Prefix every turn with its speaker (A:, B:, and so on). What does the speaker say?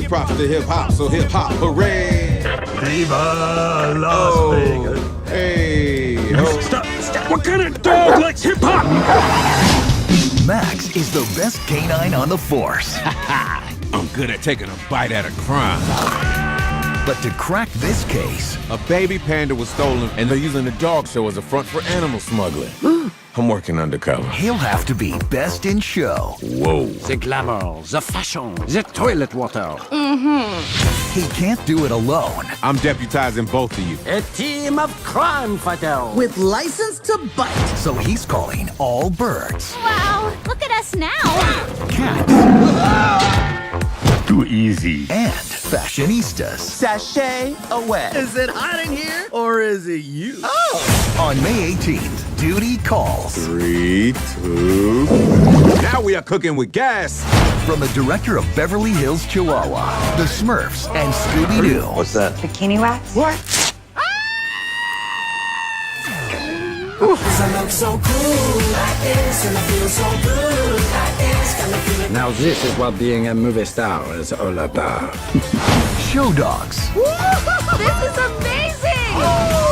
A: give props to hip hop, so hip hop, hooray!
B: Viva Las Vegas.
A: Hey, ho.
B: Stop! What kind of dog likes hip hop?
C: Max is the best canine on the force.
A: I'm good at taking a bite at a crime.
C: But to crack this case,
A: A baby panda was stolen, and they're using the dog show as a front for animal smuggling. I'm working undercover.
C: he'll have to be best in show.
A: Whoa.
D: The glamour, the fashion, the toilet water.
C: He can't do it alone.
A: I'm deputizing both of you.
D: A team of crime fighters.
E: With license to bite.
C: So he's calling all birds.
F: Wow, look at us now.
C: Cats
B: Too easy.
C: and fashionistas.
E: Sashay away. Is it hot in here or is it you?
C: On May 18th, Duty Calls.
A: 3, 2. Now we are cooking with gas.
C: From the director of Beverly Hills Chihuahua, The Smurfs, and Scooby-Doo.
B: What's that?
G: Bikini wax?
C: What?
D: Now this is what being a movie star is all about.
C: Show Dogs.
F: This is amazing!